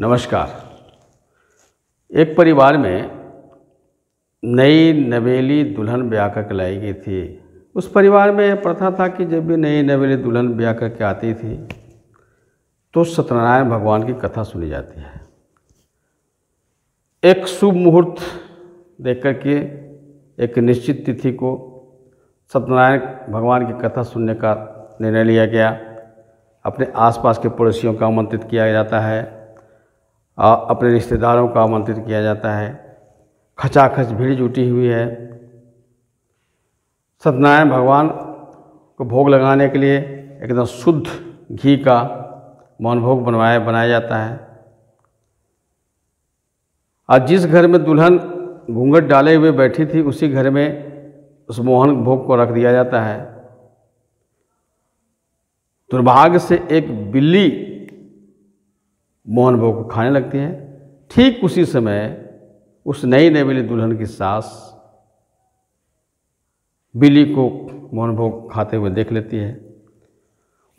नमस्कार। एक परिवार में नई नवेली दुल्हन ब्याह करके लाई गई थी। उस परिवार में यह प्रथा था कि जब भी नई नवेली दुल्हन ब्याह करके आती थी तो सत्यनारायण भगवान की कथा सुनी जाती है। एक शुभ मुहूर्त देख कर के एक निश्चित तिथि को सत्यनारायण भगवान की कथा सुनने का निर्णय लिया गया। अपने आसपास के पड़ोसियों का आमंत्रित किया जाता है, अपने रिश्तेदारों का आमंत्रित किया जाता है। खचाखच भीड़ जुटी हुई है। सत्यनारायण भगवान को भोग लगाने के लिए एकदम शुद्ध घी का मौन भोग बनाया जाता है। और जिस घर में दुल्हन घूंघट डाले हुए बैठी थी उसी घर में उस मोहन भोग को रख दिया जाता है। दुर्भाग्य से एक बिल्ली मोहन भोग को खाने लगती है। ठीक उसी समय उस नई नवेली दुल्हन की सास बिल्ली को मोहन भोग खाते हुए देख लेती है।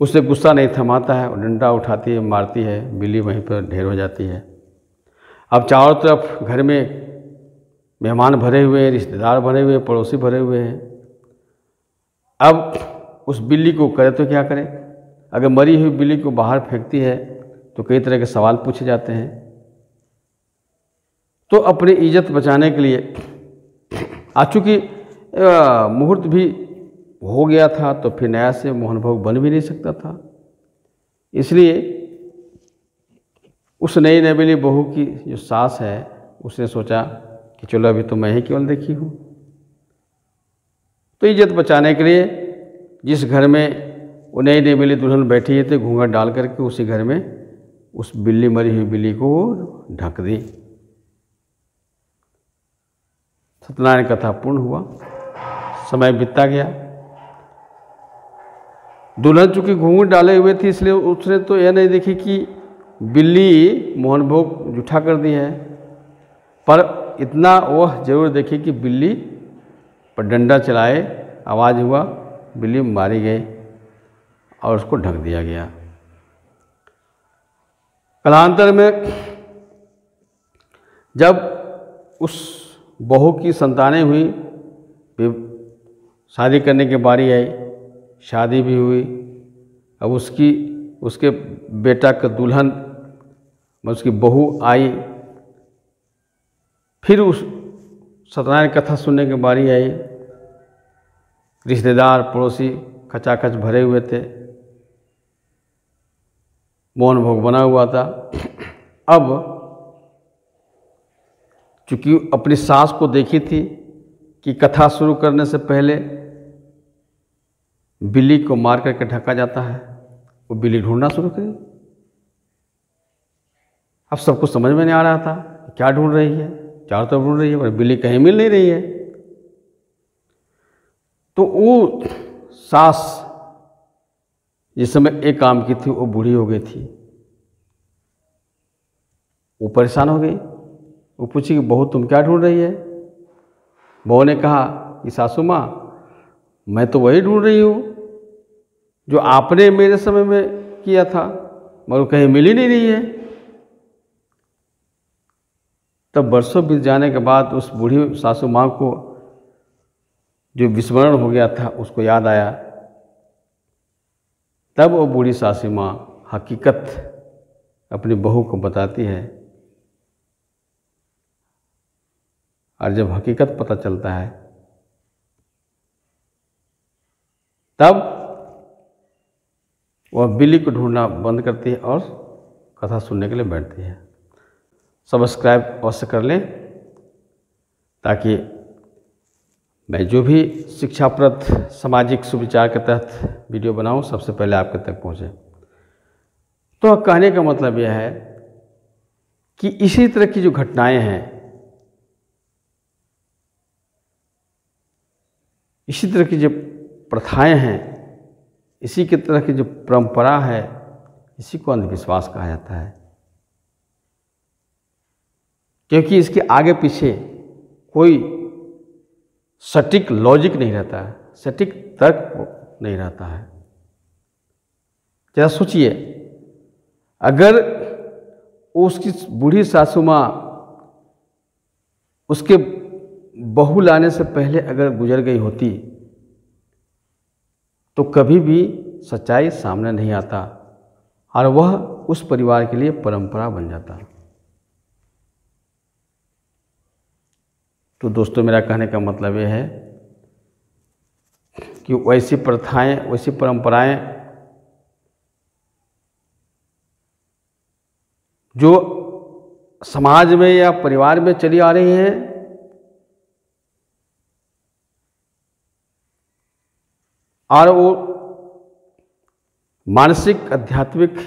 उसे गुस्सा नहीं थमाता है और डंडा उठाती है, मारती है। बिल्ली वहीं पर ढेर हो जाती है। अब चारों तरफ घर में मेहमान भरे हुए हैं, रिश्तेदार भरे हुए हैं, पड़ोसी भरे हुए हैं। अब उस बिल्ली को करे तो क्या करे? अगर मरी हुई बिल्ली को बाहर फेंकती है तो कई तरह के सवाल पूछे जाते हैं। तो अपनी इज्जत बचाने के लिए आज चूँकि मुहूर्त भी हो गया था तो फिर नया से मोहन भोग बन भी नहीं सकता था। इसलिए उस नई नवेली बहू की जो सास है उसने सोचा कि चलो अभी तो मैं ही केवल देखी हूँ। तो इज्जत बचाने के लिए जिस घर में वो नई नवेली दुल्हन बैठी थी घूंघट डाल करके उसी घर में उस बिल्ली मरी हुई बिल्ली को ढक दी। सत्यनारायण कथा पूर्ण हुआ। समय बीतता गया। दुल्हन चूंकि घूंघट डाले हुए थी इसलिए उसने तो यह नहीं देखी कि बिल्ली मोहन भोग जूठा कर दी है, पर इतना वह जरूर देखी कि बिल्ली पर डंडा चलाए, आवाज़ हुआ, बिल्ली मारी गई और उसको ढक दिया गया। कालांतर में जब उस बहू की संतानें हुई, शादी करने की बारी आई, शादी भी हुई। अब उसके बेटा का दुल्हन उसकी बहू आई। फिर उस सत्यनारायण कथा सुनने की बारी आई। रिश्तेदार पड़ोसी खचाखच भरे हुए थे। मोहन भोग बना हुआ था। अब चूँकि अपनी सास को देखी थी कि कथा शुरू करने से पहले बिल्ली को मार करके ढका जाता है, वो बिल्ली ढूंढना शुरू करी। अब सबको समझ में नहीं आ रहा था क्या ढूंढ रही है, चारों तरफ ढूंढ रही है पर बिल्ली कहीं मिल नहीं रही है। तो वो सास जिस समय एक काम की थी वो बूढ़ी हो गई थी। वो परेशान हो गई। वो पूछी कि बहू तुम क्या ढूंढ रही है? बहू ने कहा कि सासू माँ मैं तो वही ढूंढ रही हूँ जो आपने मेरे समय में किया था, मगर कहीं मिल ही नहीं रही है। तब बरसों बीत जाने के बाद उस बूढ़ी सासू माँ को जो विस्मरण हो गया था उसको याद आया। तब वो बूढ़ी सासू माँ हकीकत अपनी बहू को बताती है। और जब हकीकत पता चलता है तब वह बिल्ली को ढूंढना बंद करती है और कथा सुनने के लिए बैठती है। सब्सक्राइब अवश्य कर लें ताकि मैं जो भी शिक्षाप्रद सामाजिक सुविचार के तहत वीडियो बनाऊं सबसे पहले आपके तक पहुंचे। तो कहने का मतलब यह है कि इसी तरह की जो घटनाएं हैं, इसी तरह की जो प्रथाएं हैं, इसी की तरह की जो परंपरा है, इसी को अंधविश्वास कहा जाता है। क्योंकि इसके आगे पीछे कोई सटीक लॉजिक नहीं रहता है, सटीक तर्क नहीं रहता है। जरा सोचिए, अगर उसकी बूढ़ी सासू माँ उसके बहू लाने से पहले अगर गुजर गई होती तो कभी भी सच्चाई सामने नहीं आता और वह उस परिवार के लिए परंपरा बन जाता। तो दोस्तों, मेरा कहने का मतलब यह है कि वैसी प्रथाएं, वैसी परंपराएं जो समाज में या परिवार में चली आ रही हैं, और वो मानसिक, आध्यात्मिक,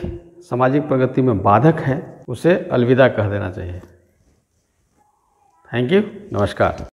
सामाजिक प्रगति में बाधक है, उसे अलविदा कह देना चाहिए। थैंक यू, नमस्कार।